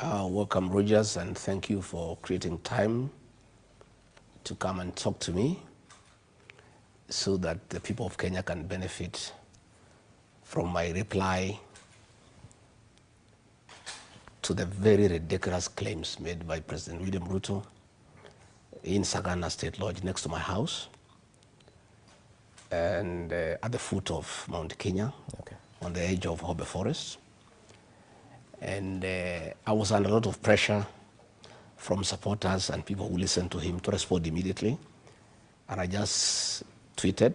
Welcome, Rogers, and thank you for creating time to come and talk to me so that the people of Kenya can benefit from my reply to the very ridiculous claims made by President William Ruto in Sagana State Lodge next to my house and at the foot of Mount Kenya, on the edge of Hobe Forest. And I was under a lot of pressure from supporters and people who listened to him to respond immediately. And I just tweeted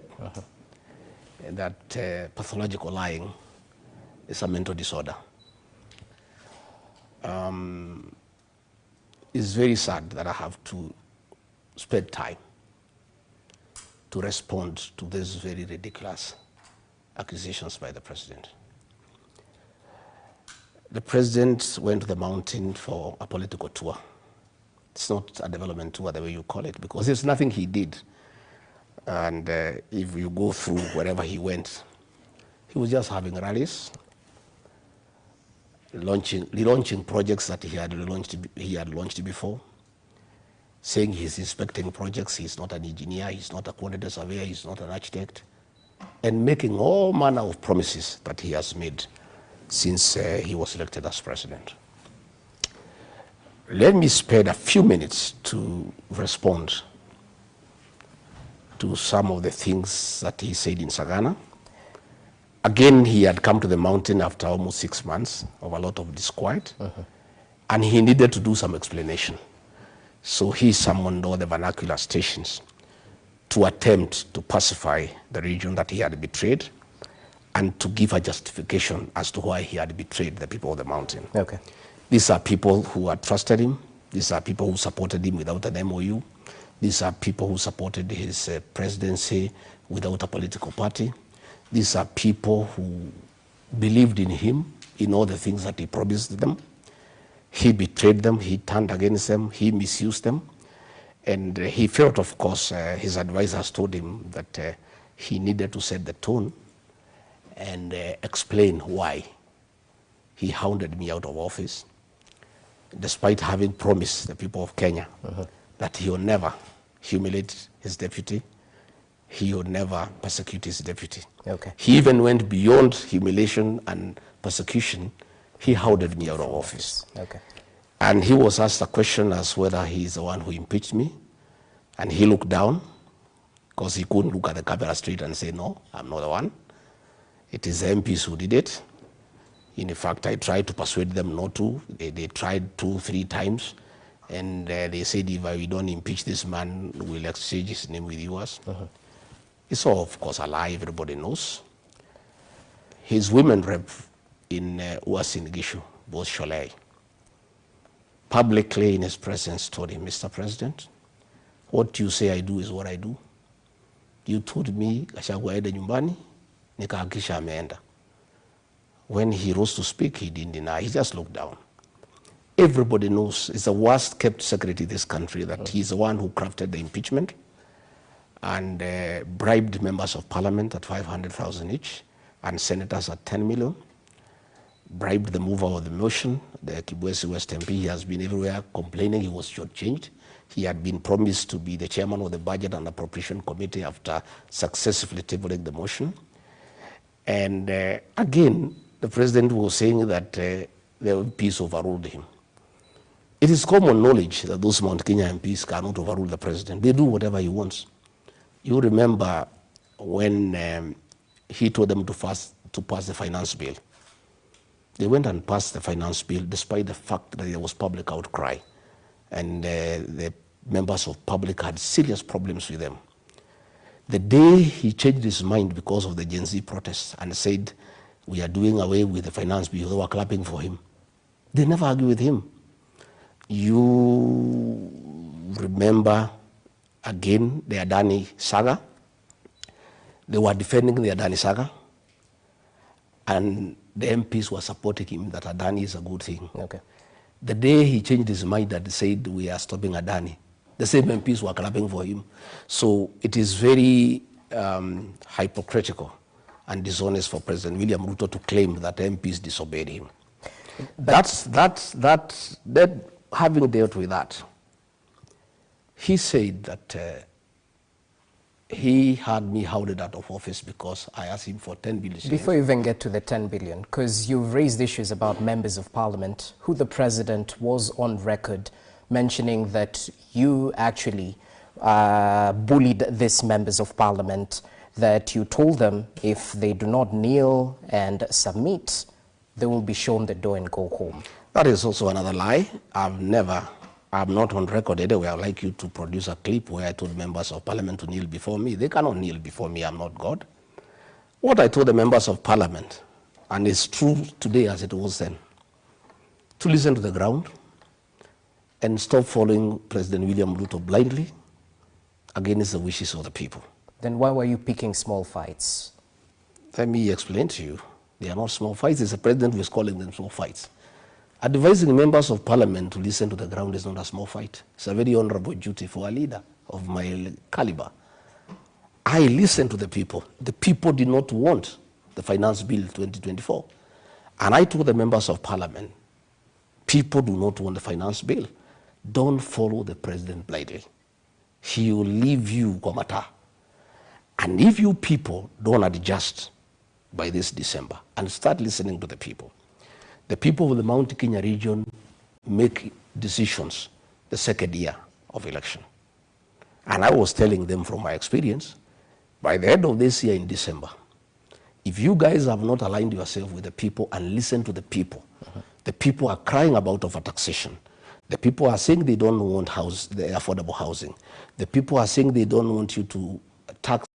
that pathological lying is a mental disorder. It's very sad that I have to spend time to respond to these very ridiculous accusations by the president. The president went to the mountain for a political tour. It's not a development tour the way you call it, because there's nothing he did. And if you go through wherever he went, he was just having rallies, relaunching projects that he had launched before, saying he's inspecting projects, he's not an engineer, he's not a quantity surveyor, he's not an architect, and making all manner of promises that he has made since he was elected as president. Let me spend a few minutes to respond to some of the things that he said in Sagana. Again, he had come to the mountain after almost 6 months of a lot of disquiet, and he needed to do some explanation. So he summoned all the vernacular stations to attempt to pacify the region that he had betrayed and to give a justification as to why he had betrayed the people of the mountain. Okay. These are people who had trusted him. These are people who supported him without an MOU. These are people who supported his presidency without a political party. These are people who believed in him, in all the things that he promised them. He betrayed them, he turned against them, he misused them. And he felt, of course, his advisors told him that he needed to set the tone and explain why he hounded me out of office, despite having promised the people of Kenya that he would never humiliate his deputy, he would never persecute his deputy. Okay. He even went beyond humiliation and persecution. He hounded me out of office. Okay. And he was asked a question as whether he is the one who impeached me. And he looked down, because he couldn't look at the camera straight and say, no, I'm not the one. It is the MPs who did it. In fact, I tried to persuade them not to. They tried 2-3 times. And they said, if we don't impeach this man, we'll exchange his name with yours. It's all, of course, a lie. Everybody knows. His women rep in Uasin Gishu, both Sholei, publicly in his presence told him, Mr. President, what you say I do is what I do. You told me Gachagua aende nyumbani, nikahakisha ameenda. When he rose to speak, he didn't deny, he just looked down. Everybody knows it's the worst kept secret in this country that he's the one who crafted the impeachment and bribed members of parliament at 500,000 each and senators at 10 million, bribed the mover of the motion, the Kibwezi West MP. He has been everywhere complaining he was shortchanged. He had been promised to be the chairman of the Budget and Appropriation Committee after successfully tabling the motion. And again, the president was saying that the MPs overruled him. It is common knowledge that those Mount Kenya MPs cannot overrule the president. They do whatever he wants. You remember when he told them to pass the finance bill. They went and passed the finance bill despite the fact that there was public outcry. And the members of public had serious problems with them. The day he changed his mind because of the Gen Z protests and said, we are doing away with the finance bill, they were clapping for him. They never argue with him. You remember, again, the Adani saga. They were defending the Adani saga, and the MPs were supporting him that Adani is a good thing. Okay. The day he changed his mind and said, we are stopping Adani, the same MPs were clapping for him. So it is very hypocritical and dishonest for President William Ruto to claim that MPs disobeyed him. That having dealt with that, he said that he had me hounded out of office because I asked him for 10 billion. Before you even get to the 10 billion, because you've raised issues about members of parliament, who the president was on record mentioning that you actually bullied these members of parliament, that you told them if they do not kneel and submit, they will be shown the door and go home. That is also another lie. I'm not on record anyway. I'd like you to produce a clip where I told members of parliament to kneel before me. They cannot kneel before me. I'm not God. What I told the members of parliament, and it's true today as it was then, to listen to the ground and stop following President William Ruto blindly against the wishes of the people. Then why were you picking small fights? Let me explain to you. They are not small fights. It's the president who is calling them small fights. Advising members of parliament to listen to the ground is not a small fight. It's a very honorable duty for a leader of my caliber. I listened to the people. The people did not want the finance bill 2024. And I told the members of parliament, people do not want the finance bill. Don't follow the president blindly. He will leave you komata. And if you people don't adjust by this December and start listening to the people of the Mount Kenya region make decisions the second year of election. And I was telling them from my experience, by the end of this year in December, if you guys have not aligned yourself with the people and listened to the people are crying about overtaxation. The people are saying they don't want the affordable housing. The people are saying they don't want you to tax.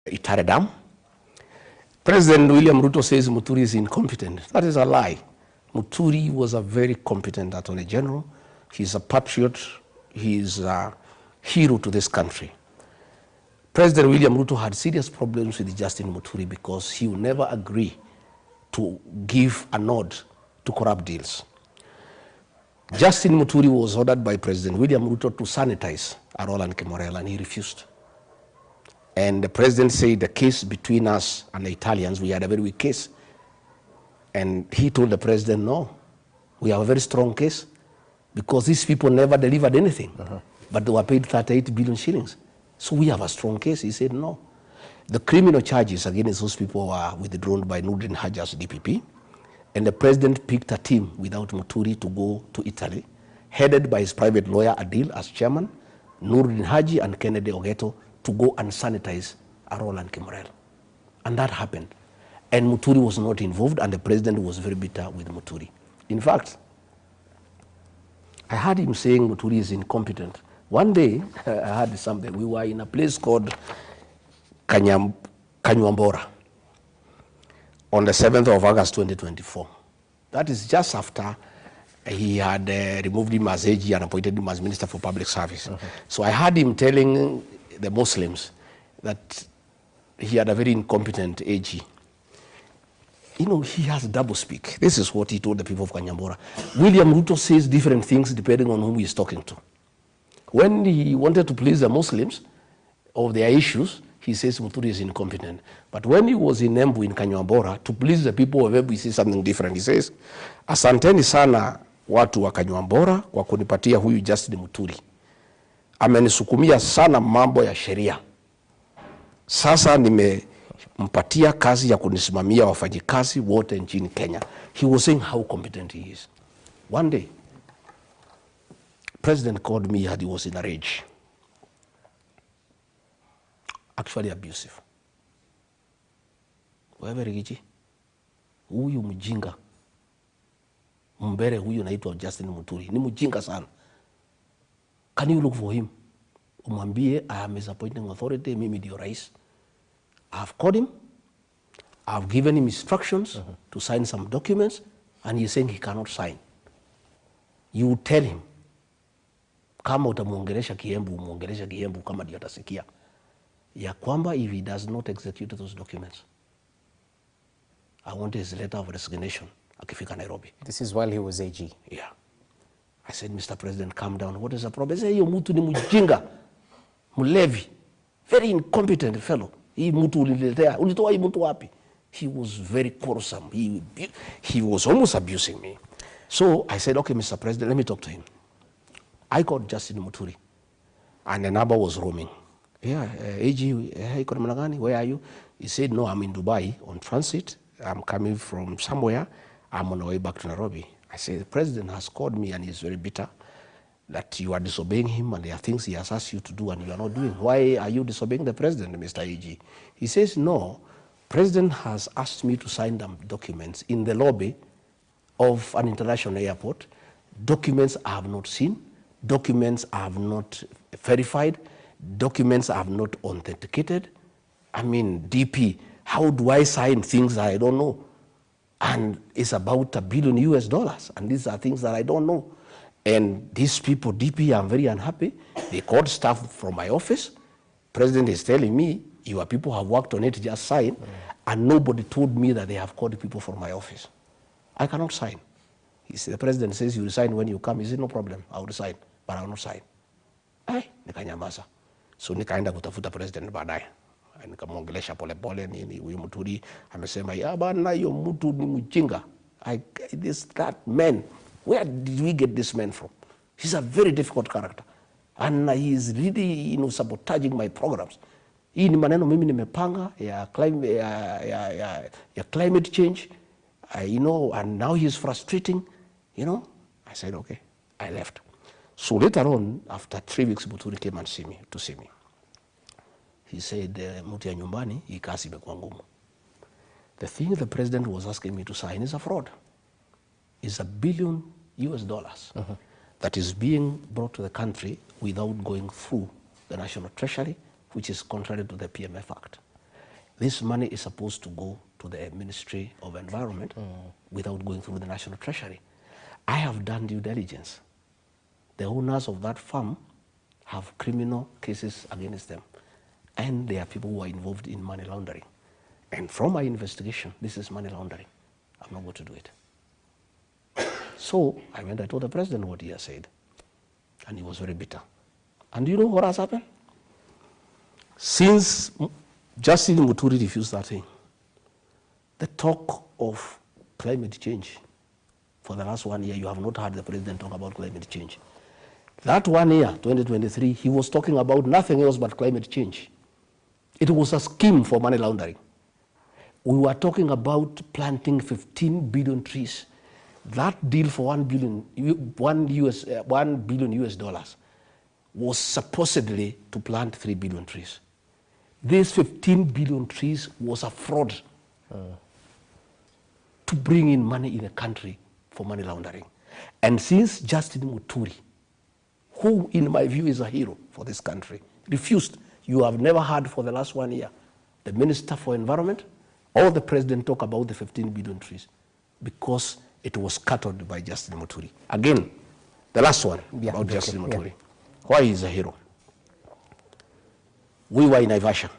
Itaredam. President William Ruto says Muturi is incompetent. That is a lie. Muturi was a very competent Attorney General. He's a patriot. He's a hero to this country. President William Ruto had serious problems with Justin Muturi because he would never agree to give a nod to corrupt deals. Justin Muturi was ordered by President William Ruto to sanitize Arola and Kemorel, and he refused. And the president said the case between us and the Italians, we had a very weak case. And he told the president, no, we have a very strong case because these people never delivered anything, but they were paid 38 billion shillings. So we have a strong case. He said, no. The criminal charges against those people were withdrawn by Nurdin Hajar's DPP, and the president picked a team without Muturi to go to Italy, headed by his private lawyer Adil as chairman, Nurdin Haji and Kennedy Ogeto, to go and sanitize Arol and Kimrel. And that happened. And Muturi was not involved, and the president was very bitter with Muturi. In fact, I heard him saying Muturi is incompetent. One day, I heard something. We were in a place called Kanyuambora on the 7th of August 2024. That is just after he had removed him as AG and appointed him as Minister for Public Service. So I heard him telling the Muslims that he had a very incompetent AG. You know, he has double speak. This is what he told the people of Kanyambora. William Ruto says different things depending on whom he is talking to. When he wanted to please the Muslims of their issues, he says Muturi is incompetent. But when he was in Embu in Kanyambora, to please the people of Embu, he says something different. He says, asanteni sana watu wa Kanyambora kwa kunipatia huyu Justin Muturi. Amenisukumia sana mambo ya sheria. Sasa nimempatia kazi ya kunisimamia wafanyikazi wote nchini Kenya. He was saying how competent he is. One day, President called me and he was in a rage. Actually abusive. Wewe Rigathi, huyu mjinga, mbere huyu naitwa Justin Muturi, ni mjinga sana. Can you look for him? Umwambie, I am his appointing authority, mimi ndio rais. I have called him, I have given him instructions to sign some documents, and he is saying he cannot sign. You tell him, kama utamuongelesha Kiembu, umuongelesha Kiembu kama ndio atasikia. Ya kwamba if he does not execute those documents, I want his letter of resignation akifika Nairobi. This is while he was AG. Yeah. I said, Mr. President, calm down. What is the problem? He said, hiyo mtu ni mjinga, mlevi, very incompetent fellow. Hii mtu uliletea, ulitoa hii mtu wapi? He was very quarrelsome. He was almost abusing me. So I said, okay, Mr. President, let me talk to him. I called Justin Muturi, and the number was roaming. Yeah, AG, where are you? He said, no, I'm in Dubai on transit. I'm coming from somewhere. I'm on the way back to Nairobi. I said, the president has called me and he's very bitter that you are disobeying him and there are things he has asked you to do and you are not doing. Why are you disobeying the president, Mr. AG? He says, no, president has asked me to sign them documents in the lobby of an international airport. Documents I have not seen, documents I have not verified, documents I have not authenticated. I mean, DP, how do I sign things that I don't know? And it's about $1 billion US, and these are things that I don't know. And these people, DP, I'm very unhappy. They called staff from my office. President is telling me, your people have worked on it, just sign. And nobody told me that they have called people from my office. I cannot sign. He said, the president says you will sign when you come. He said, no problem, I will sign, but I will not sign. Nikanyamaza. So nikaenda kutafuta president baadaye. Nikamwongelesha pole pole nini huyu Muturi amesema ya bana hiyo mtu ni mjinga. That man, where did we get this man from? He's a very difficult character and he is really sabotaging my programs. Hii ni maneno mimi nimepanga ya climate change, and now he is frustrating, I said okay, I left. So later on, after 3 weeks, Muturi came and to see me. He said, Mutia nyumbani, hii kazi imekuwa ngumu. The thing the president was asking me to sign is a fraud. It's $1 billion US that is being brought to the country without going through the National Treasury, which is contrary to the PMF Act. This money is supposed to go to the Ministry of Environment without going through the National Treasury. I have done due diligence. The owners of that farm have criminal cases against them. And there are people who are involved in money laundering. And from my investigation, this is money laundering. I'm not going to do it. So I told the president what he has said. And he was very bitter. And do you know what has happened? Since Justin Muturi refused that thing, the talk of climate change, for the last 1 year, you have not heard the president talk about climate change. That 1 year, 2023, he was talking about nothing else but climate change. It was a scheme for money laundering. We were talking about planting 15 billion trees. That deal for $1 billion US dollars was supposedly to plant 3 billion trees. These 15 billion trees was a fraud to bring in money in the country for money laundering. And since Justin Muturi, who in my view is a hero for this country, refused, you have never heard for the last 1 year, the Minister for Environment or the President talk about the 15 billion trees because it was scuttled by Justin Muturi. Again, the last one about Justin Muturi. Why he is a hero? We were in Naivasha.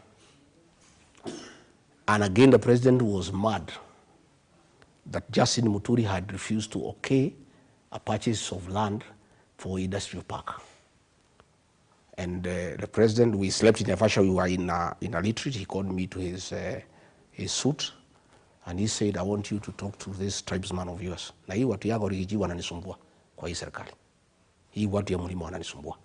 And again, the President was mad that Justin Muturi had refused to okay a purchase of land for industrial park. And the President, we slept in Naivasha, we were in a retreat. He called me to his suite, and he said, I want you to talk to this tribesman of yours. Na hii watu yako Rigiji wananisumbua kwa hii serikali. Hii watu ya mlima wananisumbua.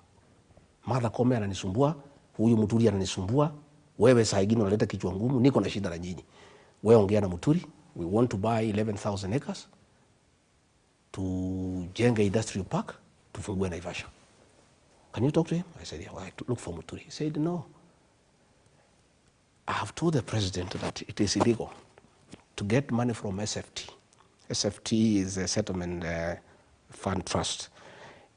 Martha Koome ananisumbua, huyu Muturi ananisumbua, wewe saa ingine unaleta kichwa ngumu, niko na shida na nyinyi. Wewe ongea na Muturi, we want to buy 11,000 acres to jenga industrial park, tufungue Naivasha. Can you talk to him? I said, yeah, well, I look for Muturi. He said, no. I have told the President that it is illegal to get money from SFT. SFT is a settlement fund trust.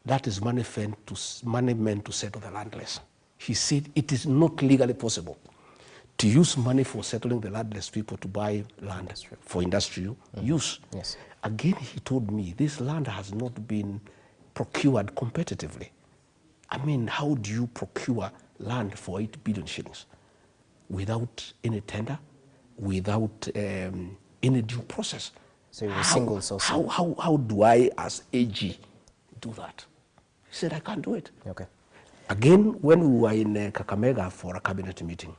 That is money meant to settle the landless. He said it is not legally possible to use money for settling the landless people to buy land for industrial use. Yes. Again, he told me this land has not been procured competitively. I mean, how do you procure land for 8 billion shillings without any tender, without any due process? So you're single source. How do I, as AG, do that? He said, I can't do it. Okay. Again, when we were in Kakamega for a cabinet meeting,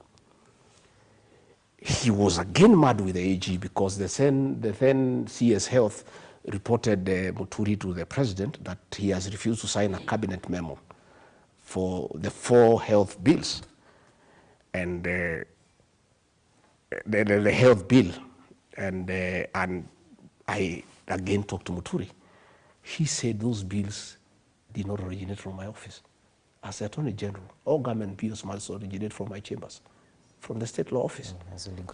he was again mad with the AG because the then CS Health reported Muturi to the President that he has refused to sign a cabinet memo for the 4 health bills. And the health bill, and I again talked to Muturi. He said those bills did not originate from my office. As the Attorney General, all government bills must originate from my chambers, from the State Law Office.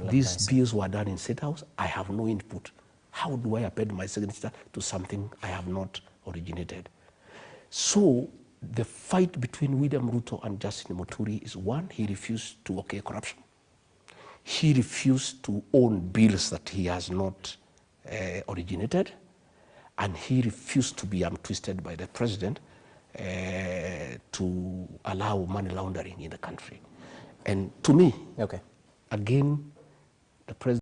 These bills were done in State House. I have no input. How do I append my signature to something I have not originated? So the fight between William Ruto and Justin Muturi is one, he refused to okay corruption. He refused to own bills that he has not originated, and he refused to be twisted by the President to allow money laundering in the country. And to me, again, the President